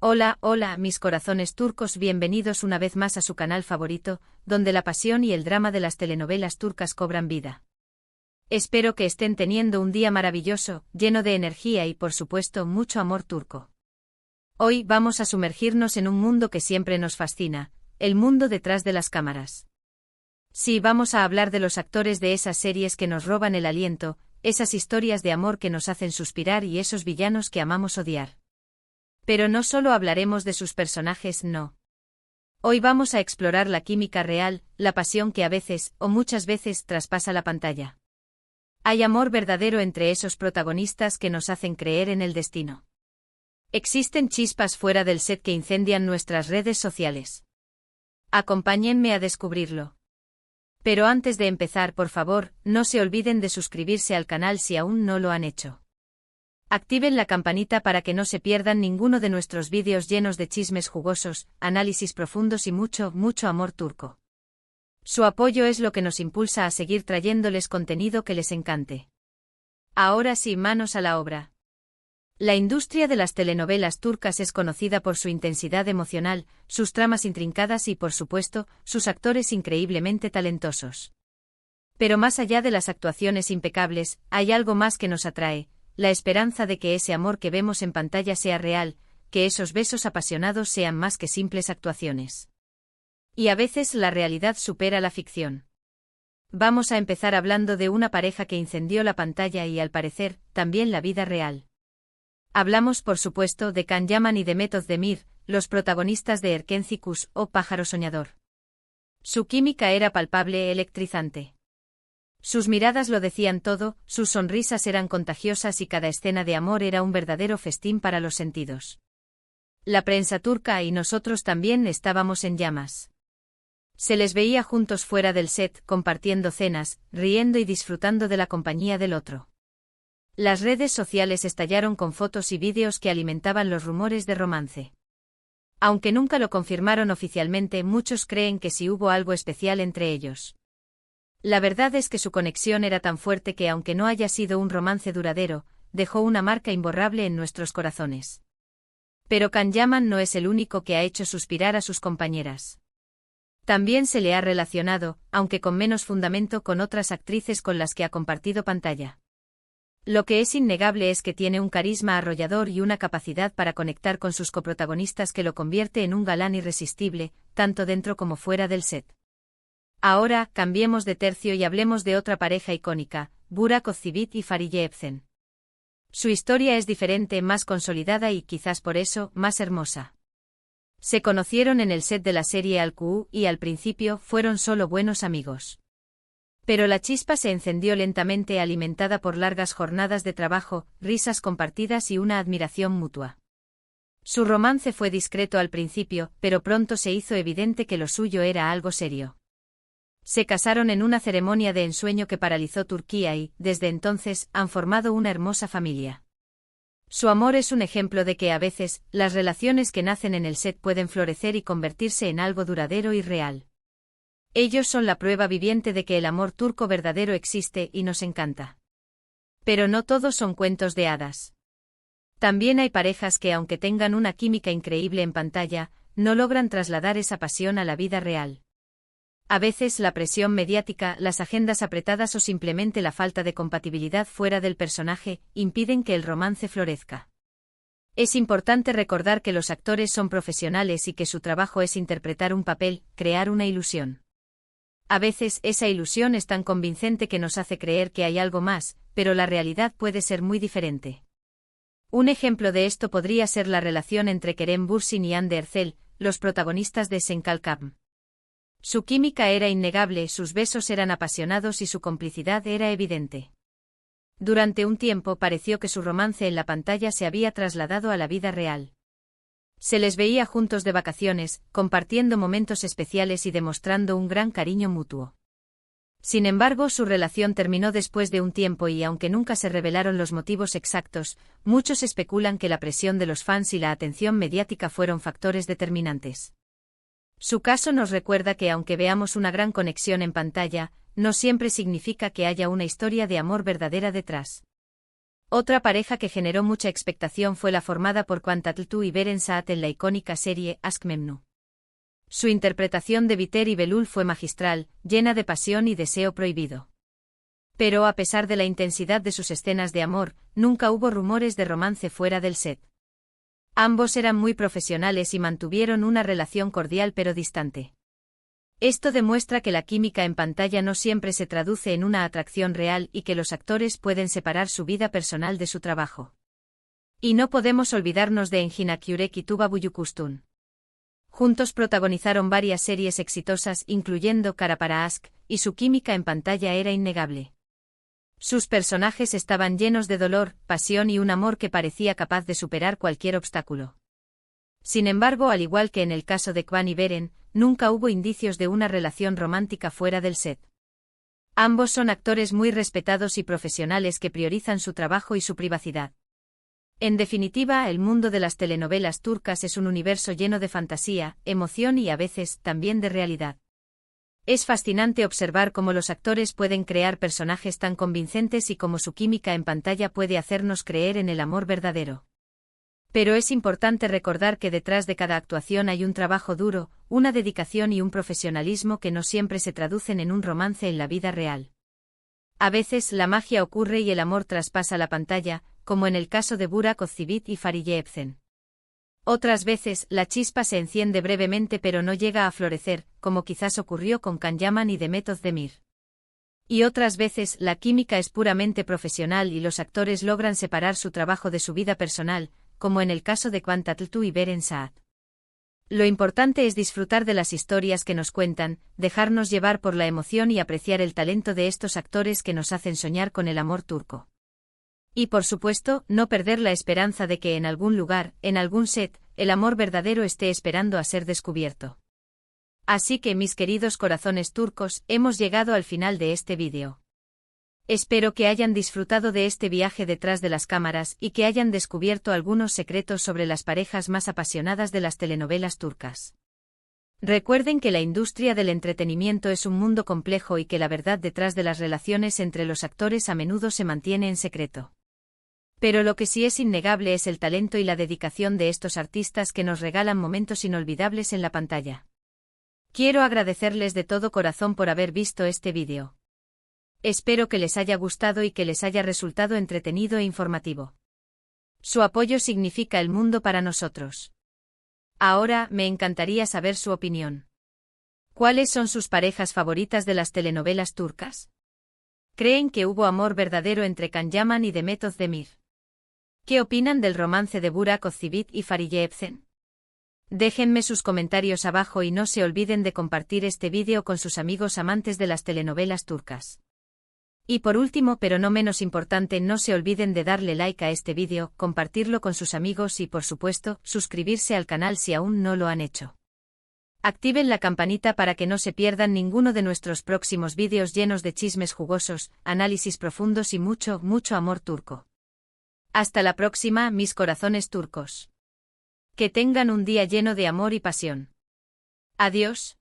Hola, hola, mis corazones turcos, bienvenidos una vez más a su canal favorito, donde la pasión y el drama de las telenovelas turcas cobran vida. Espero que estén teniendo un día maravilloso, lleno de energía y por supuesto mucho amor turco. Hoy vamos a sumergirnos en un mundo que siempre nos fascina, el mundo detrás de las cámaras. Sí, vamos a hablar de los actores de esas series que nos roban el aliento, esas historias de amor que nos hacen suspirar y esos villanos que amamos odiar. Pero no solo hablaremos de sus personajes, no. Hoy vamos a explorar la química real, la pasión que a veces, o muchas veces, traspasa la pantalla. Hay amor verdadero entre esos protagonistas que nos hacen creer en el destino. Existen chispas fuera del set que incendian nuestras redes sociales. Acompáñenme a descubrirlo. Pero antes de empezar, por favor, no se olviden de suscribirse al canal si aún no lo han hecho. Activen la campanita para que no se pierdan ninguno de nuestros vídeos llenos de chismes jugosos, análisis profundos y mucho, mucho amor turco. Su apoyo es lo que nos impulsa a seguir trayéndoles contenido que les encante. Ahora sí, manos a la obra. La industria de las telenovelas turcas es conocida por su intensidad emocional, sus tramas intrincadas y, por supuesto, sus actores increíblemente talentosos. Pero más allá de las actuaciones impecables, hay algo más que nos atrae. La esperanza de que ese amor que vemos en pantalla sea real, que esos besos apasionados sean más que simples actuaciones. Y a veces la realidad supera la ficción. Vamos a empezar hablando de una pareja que incendió la pantalla y, al parecer, también la vida real. Hablamos, por supuesto, de Can Yaman y Demet Özdemir, los protagonistas de Erkenci o Pájaro Soñador. Su química era palpable, electrizante. Sus miradas lo decían todo, sus sonrisas eran contagiosas y cada escena de amor era un verdadero festín para los sentidos. La prensa turca y nosotros también estábamos en llamas. Se les veía juntos fuera del set, compartiendo cenas, riendo y disfrutando de la compañía del otro. Las redes sociales estallaron con fotos y vídeos que alimentaban los rumores de romance. Aunque nunca lo confirmaron oficialmente, muchos creen que sí hubo algo especial entre ellos. La verdad es que su conexión era tan fuerte que, aunque no haya sido un romance duradero, dejó una marca imborrable en nuestros corazones. Pero Can Yaman no es el único que ha hecho suspirar a sus compañeras. También se le ha relacionado, aunque con menos fundamento, con otras actrices con las que ha compartido pantalla. Lo que es innegable es que tiene un carisma arrollador y una capacidad para conectar con sus coprotagonistas que lo convierte en un galán irresistible, tanto dentro como fuera del set. Ahora, cambiemos de tercio y hablemos de otra pareja icónica, Burak Özçivit y Fariye Evcen. Su historia es diferente, más consolidada y, quizás por eso, más hermosa. Se conocieron en el set de la serie Al-Ku y al principio fueron solo buenos amigos. Pero la chispa se encendió lentamente, alimentada por largas jornadas de trabajo, risas compartidas y una admiración mutua. Su romance fue discreto al principio, pero pronto se hizo evidente que lo suyo era algo serio. Se casaron en una ceremonia de ensueño que paralizó Turquía y, desde entonces, han formado una hermosa familia. Su amor es un ejemplo de que a veces, las relaciones que nacen en el set pueden florecer y convertirse en algo duradero y real. Ellos son la prueba viviente de que el amor turco verdadero existe y nos encanta. Pero no todos son cuentos de hadas. También hay parejas que, aunque tengan una química increíble en pantalla, no logran trasladar esa pasión a la vida real. A veces la presión mediática, las agendas apretadas o simplemente la falta de compatibilidad fuera del personaje impiden que el romance florezca. Es importante recordar que los actores son profesionales y que su trabajo es interpretar un papel, crear una ilusión. A veces esa ilusión es tan convincente que nos hace creer que hay algo más, pero la realidad puede ser muy diferente. Un ejemplo de esto podría ser la relación entre Kerem Bürsin y Hande Erçel, los protagonistas de Sen Kalkam. Su química era innegable, sus besos eran apasionados y su complicidad era evidente. Durante un tiempo pareció que su romance en la pantalla se había trasladado a la vida real. Se les veía juntos de vacaciones, compartiendo momentos especiales y demostrando un gran cariño mutuo. Sin embargo, su relación terminó después de un tiempo y, aunque nunca se revelaron los motivos exactos, muchos especulan que la presión de los fans y la atención mediática fueron factores determinantes. Su caso nos recuerda que, aunque veamos una gran conexión en pantalla, no siempre significa que haya una historia de amor verdadera detrás. Otra pareja que generó mucha expectación fue la formada por Quantatltu y Beren Saat en la icónica serie Ask Memnu. Su interpretación de Viter y Belul fue magistral, llena de pasión y deseo prohibido. Pero a pesar de la intensidad de sus escenas de amor, nunca hubo rumores de romance fuera del set. Ambos eran muy profesionales y mantuvieron una relación cordial pero distante. Esto demuestra que la química en pantalla no siempre se traduce en una atracción real y que los actores pueden separar su vida personal de su trabajo. Y no podemos olvidarnos de Enginak Yurek y Tuba Buyukustun. Juntos protagonizaron varias series exitosas incluyendo Cara para Ask, y su química en pantalla era innegable. Sus personajes estaban llenos de dolor, pasión y un amor que parecía capaz de superar cualquier obstáculo. Sin embargo, al igual que en el caso de Kwan y Beren, nunca hubo indicios de una relación romántica fuera del set. Ambos son actores muy respetados y profesionales que priorizan su trabajo y su privacidad. En definitiva, el mundo de las telenovelas turcas es un universo lleno de fantasía, emoción y a veces, también de realidad. Es fascinante observar cómo los actores pueden crear personajes tan convincentes y cómo su química en pantalla puede hacernos creer en el amor verdadero. Pero es importante recordar que detrás de cada actuación hay un trabajo duro, una dedicación y un profesionalismo que no siempre se traducen en un romance en la vida real. A veces la magia ocurre y el amor traspasa la pantalla, como en el caso de Burak Özçivit y Fariye Evcen. Otras veces, la chispa se enciende brevemente pero no llega a florecer, como quizás ocurrió con Can Yaman y Demet Özdemir. Y otras veces, la química es puramente profesional y los actores logran separar su trabajo de su vida personal, como en el caso de Quantatltu y Beren Saat. Lo importante es disfrutar de las historias que nos cuentan, dejarnos llevar por la emoción y apreciar el talento de estos actores que nos hacen soñar con el amor turco. Y por supuesto, no perder la esperanza de que en algún lugar, en algún set, el amor verdadero esté esperando a ser descubierto. Así que mis queridos corazones turcos, hemos llegado al final de este vídeo. Espero que hayan disfrutado de este viaje detrás de las cámaras y que hayan descubierto algunos secretos sobre las parejas más apasionadas de las telenovelas turcas. Recuerden que la industria del entretenimiento es un mundo complejo y que la verdad detrás de las relaciones entre los actores a menudo se mantiene en secreto. Pero lo que sí es innegable es el talento y la dedicación de estos artistas que nos regalan momentos inolvidables en la pantalla. Quiero agradecerles de todo corazón por haber visto este vídeo. Espero que les haya gustado y que les haya resultado entretenido e informativo. Su apoyo significa el mundo para nosotros. Ahora, me encantaría saber su opinión. ¿Cuáles son sus parejas favoritas de las telenovelas turcas? ¿Creen que hubo amor verdadero entre Can Yaman y Demet Özdemir? ¿Qué opinan del romance de Burak Özçivit y Fariye Evcen? Déjenme sus comentarios abajo y no se olviden de compartir este vídeo con sus amigos amantes de las telenovelas turcas. Y por último pero no menos importante, no se olviden de darle like a este vídeo, compartirlo con sus amigos y por supuesto, suscribirse al canal si aún no lo han hecho. Activen la campanita para que no se pierdan ninguno de nuestros próximos vídeos llenos de chismes jugosos, análisis profundos y mucho, mucho amor turco. Hasta la próxima, mis corazones turcos. Que tengan un día lleno de amor y pasión. Adiós.